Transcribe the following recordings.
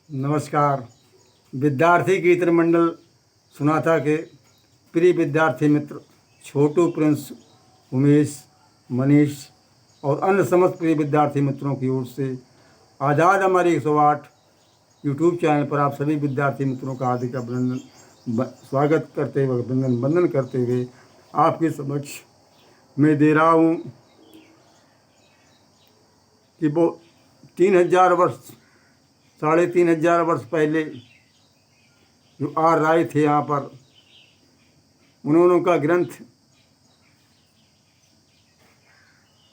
नमस्कार। विद्यार्थी कीर्तन मंडल सुना था कि प्रिय विद्यार्थी मित्र छोटू, प्रिंस, उमेश, मनीष और अन्य समस्त प्रिय विद्यार्थी मित्रों की ओर से आज़ाद हमारी 108 यूट्यूब चैनल पर आप सभी विद्यार्थी मित्रों का हार्दिक अभिनंदन स्वागत करते हुए अभिनंदन वंदन करते हुए आपके समक्ष मैं दे रहा हूँ कि वो 3000 वर्ष 3500 वर्ष पहले जो आर्य राय थे यहाँ पर, उन्होंने का ग्रंथ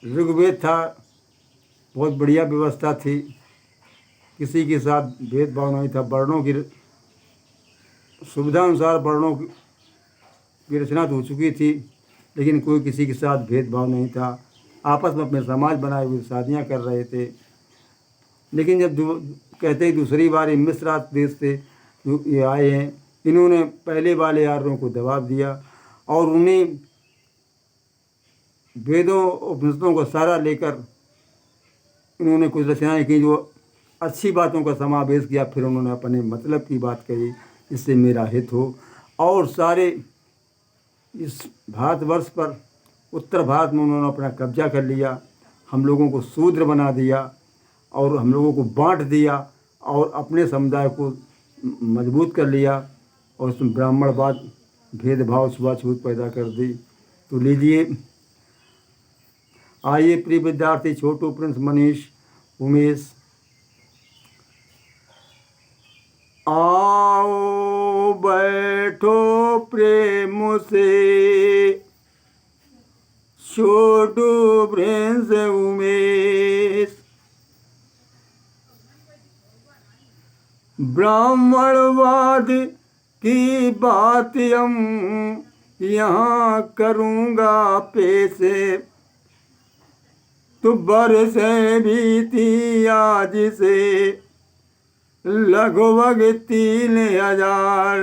ऋग्वेद था। बहुत बढ़िया व्यवस्था थी, किसी के साथ भेदभाव नहीं था। वर्णों की सुविधा अनुसार वर्णों की रचना तो हो चुकी थी, लेकिन कोई किसी के साथ भेदभाव नहीं था। आपस में अपने समाज बनाए हुए शादियाँ कर रहे थे। लेकिन जब कहते हैं दूसरी बार मिस्र देश से जो ये आए हैं, इन्होंने पहले वाले आर्यों को दबाव दिया और उन्हें वेदों उपनिषदों को सारा लेकर इन्होंने कुछ रचनाएं की जो अच्छी बातों का समावेश किया। फिर उन्होंने अपने मतलब की बात कही, इससे मेरा हित हो। और सारे इस भारतवर्ष पर उत्तर भारत में उन्होंने अपना कब्जा कर लिया, हम लोगों को शूद्र बना दिया और हम लोगों को बांट दिया और अपने समुदाय को मजबूत कर लिया और उसमें ब्राह्मणवाद, भेदभाव, छुआछूत पैदा कर दी। तो लीजिए, आइए प्रिय विद्यार्थी छोटू, प्रिंस, मनीष, उमेश, आओ बैठो प्रेम से, छोटू, प्रिंस, उमेश। ब्राह्मणवाद की बात हम यहाँ करूँगा पेश, तो बरसें बीती आज से लगभग 3000।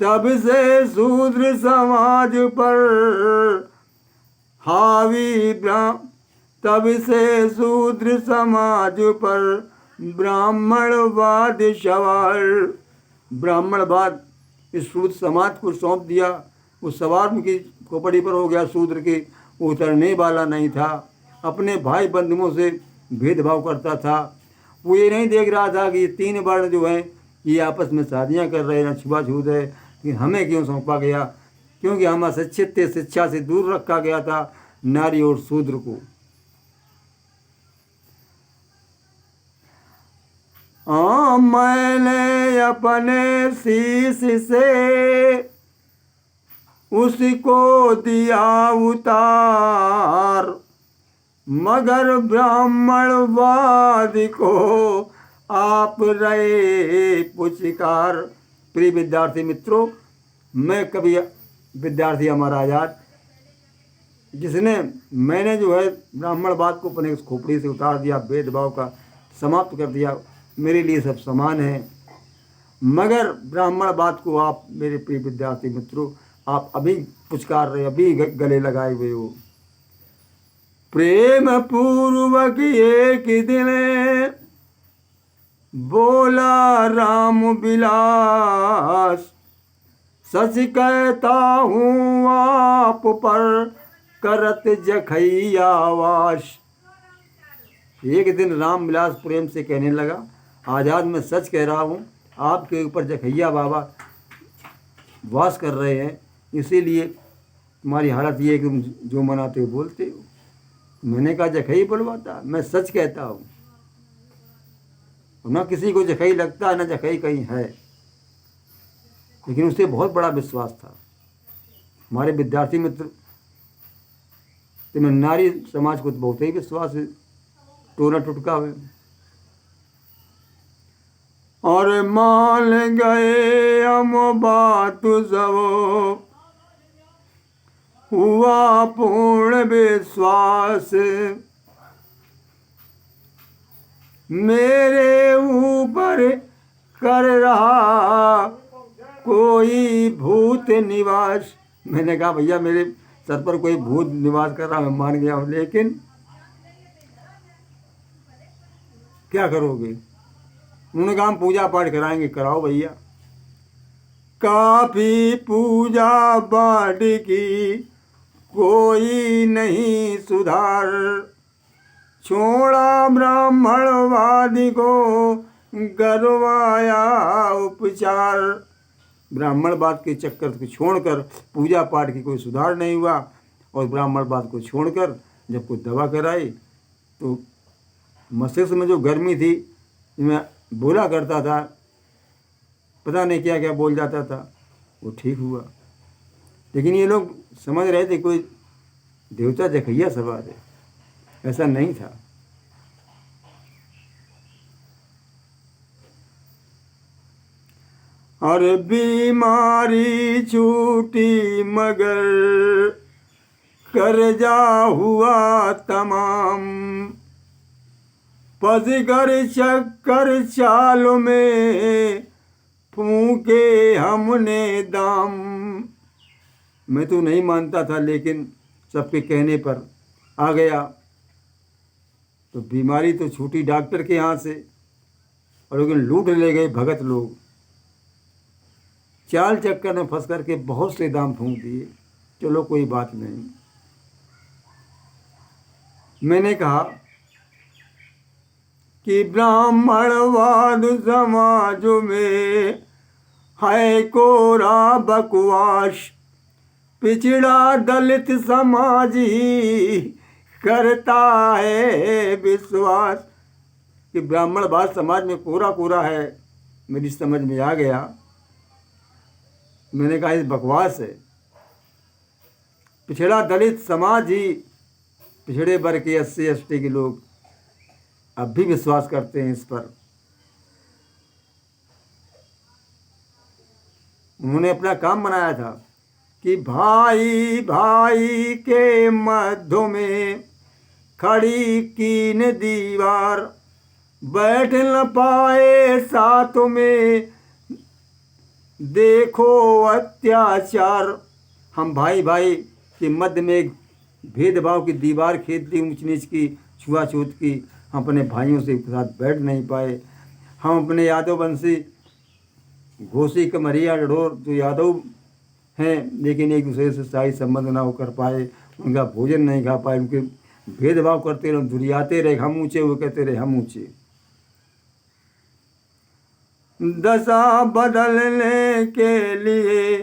तब से शूद्र समाज पर हावी तब से शूद्र समाज पर ब्राह्मणवाद सवार। ब्राह्मणवाद इस शूद्र समाज को सौंप दिया, उस सवार की खोपड़ी पर हो गया। शूद्र के उतरने वाला नहीं था, अपने भाई बंधुओं से भेदभाव करता था। वो ये नहीं देख रहा था कि ये 3 वर्ण जो हैं ये आपस में शादियाँ कर रहे हैं, छुआछूत है। कि हमें क्यों सौंपा गया? क्योंकि हम अशिक्षित थे, शिक्षा से दूर रखा गया था नारी और शूद्र को। मैंने अपने शीश से उसको दिया उतार, मगर ब्राह्मणवाद को आप रहे पुचकार। प्रिय विद्यार्थी मित्रों, मैं कभी विद्यार्थी हमारा आज़ाद, मैंने जो है ब्राह्मणवाद को अपने खोपड़ी से उतार दिया, भेदभाव का समाप्त कर दिया। मेरे लिए सब समान है, मगर ब्राह्मणवाद को आप मेरे प्रिय विद्यार्थी मित्रों आप अभी पुचकार रहे, अभी गले लगाए हुए हो। प्रेम पूर्वक एक दिन बोला राम विलास, सच कहता हूँ आप पर करत जखैया वास। एक दिन राम विलास प्रेम से कहने लगा, आज़ाद मैं सच कह रहा हूँ, आपके ऊपर जखैया बाबा वास कर रहे हैं, इसीलिए तुम्हारी हालत ये है कि तुम जो मनाते हो बोलते हो। मैंने कहा जखई बुलवाता, मैं सच कहता हूँ। ना किसी को जखई लगता है, ना जखई कहीं है, लेकिन उसे बहुत बड़ा विश्वास था। हमारे विद्यार्थी मित्र तुम्हें नारी समाज को तो बहुत ही विश्वास है, टोना टुटका है। और मान गए हम बात सब, हुआ पूर्ण विश्वास, मेरे ऊपर कर रहा कोई भूत निवास। मैंने कहा भैया मेरे सर पर कोई भूत निवास कर रहा, मैं मान गया हूँ, लेकिन क्या करोगे? उन्होंने कहा हम पूजा पाठ कराएंगे। कराओ भैया। काफी पूजा पाठ की कोई नहीं सुधार, छोड़ा ब्राह्मणवादी को करवाया उपचार। ब्राह्मणवाद के चक्कर को छोड़कर पूजा पाठ की कोई सुधार नहीं हुआ, और ब्राह्मणवाद को छोड़कर जब कोई दवा कराई तो मस्तिष्क में जो गर्मी थी, मैं बोला करता था, पता नहीं क्या क्या बोल जाता था, वो ठीक हुआ। लेकिन ये लोग समझ रहे थे कोई देवता जखैया सवार है, ऐसा नहीं था। और बीमारी छूटी मगर कर्जा हुआ तमाम, पसगर चक्कर चाल में फूके हमने दाम। मैं तो नहीं मानता था, लेकिन सबके कहने पर आ गया। तो बीमारी तो छूटी डॉक्टर के यहाँ से, और लेकिन लूट ले गए भगत लोग। चाल चक्कर में फंस करके बहुत से दाम फूंक दिए। चलो कोई बात नहीं। मैंने कहा कि ब्राह्मणवाद समाज में है कोरा बकवास, पिछड़ा दलित समाज ही करता है विश्वास। कि ब्राह्मणवाद समाज में कोरा कोरा है, मेरी समझ में आ गया। मैंने कहा इस बकवास है। पिछड़ा दलित समाज ही, पिछड़े वर्ग के 80-80 के लोग अब भी विश्वास करते हैं इस पर। उन्होंने अपना काम बनाया था कि भाई भाई के मध्य में खड़ी कीन दीवार, बैठ न पाए साथ में देखो अत्याचार। हम भाई भाई के मध्य में एक भेदभाव की दीवार खींच दी, ऊंच नीच की, छुआछूत की। हम अपने भाइयों से साथ बैठ नहीं पाए। हम अपने यादव वंशी घोसी कमरिया डोर जो यादव हैं, लेकिन एक दूसरे से शाही संबंध ना हो कर पाए, उनका भोजन नहीं खा पाए, उनके भेदभाव करते रहे, दुरियाते रहे। हम ऊँचे, वो कहते रहे हम ऊँचे। दशा बदलने के लिए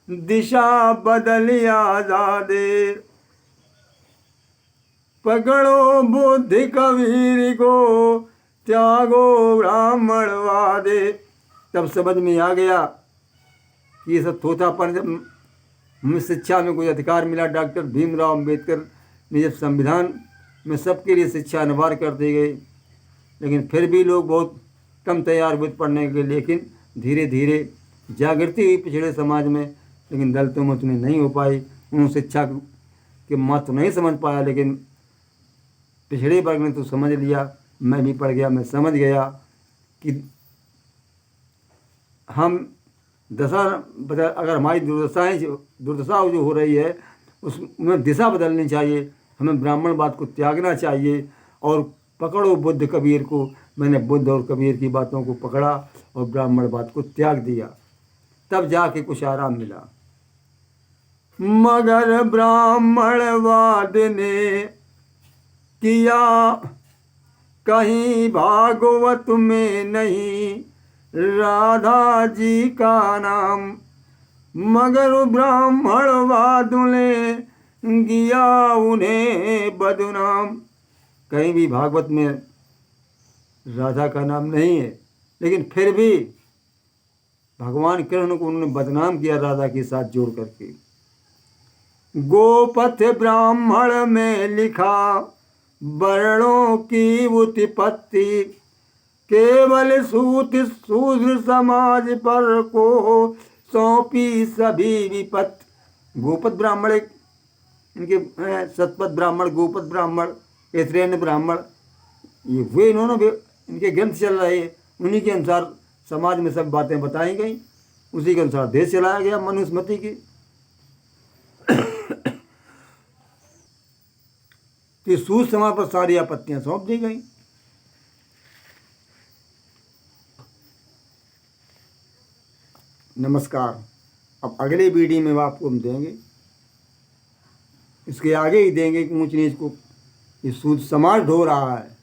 दिशा बदली आजादे, पकड़ो बुद्धि कबीर को त्यागो ब्राह्मणवादे। तब समझ में आ गया कि ये सब थोथापन। जब हमें शिक्षा में कोई अधिकार मिला, डॉक्टर भीमराव अंबेडकर ने जब संविधान में सबके लिए शिक्षा अनिवार्य कर दी गई, लेकिन फिर भी लोग बहुत कम तैयार हुए पढ़ने के लिए। लेकिन धीरे धीरे जागृति हुई पिछड़े समाज में, लेकिन दलितों में उतनी नहीं हो पाई। उन्होंने शिक्षा के महत्व नहीं समझ पाया, लेकिन पिछड़े वर्ग ने तो समझ लिया। मैं भी पढ़ गया, मैं समझ गया कि हम दशा बदल, अगर हमारी दुर्दशा जो हो रही है उसमें दिशा बदलनी चाहिए। हमें ब्राह्मणवाद को त्यागना चाहिए और पकड़ो बुद्ध कबीर को। मैंने बुद्ध और कबीर की बातों को पकड़ा और ब्राह्मणवाद को त्याग दिया, तब जाके कुछ आराम मिला। मगर ब्राह्मणवाद ने किया कहीं भागवत में नहीं राधा जी का नाम, मगर ब्राह्मणवाद ने किया उन्हें बदनाम। कहीं भी भागवत में राधा का नाम नहीं है, लेकिन फिर भी भगवान कृष्ण को उन्होंने बदनाम किया राधा के साथ जोड़ करके। गोपथ ब्राह्मण में लिखा वर्णों की उत्पत्ति, केवल सूत शूद्र समाज पर को सौंपी सभी विपत्ति। गोपथ ब्राह्मण एक इनके सतपथ ब्राह्मण, गोपथ ब्राह्मण, ऐतरेय ब्राह्मण, ये वे इन्होंने इनके ग्रंथ चल रहे हैं। उन्हीं के अनुसार समाज में सब बातें बताई गई, उसी के अनुसार देश चलाया गया मनुस्मृति की। तो सूद समाज पर सारी आपत्तियां सौंप दी गई। नमस्कार। अब अगले वीडियो में आपको हम देंगे, इसके आगे ही देंगे कि ऊंच नीच को ये सूद समाज ढो रहा है।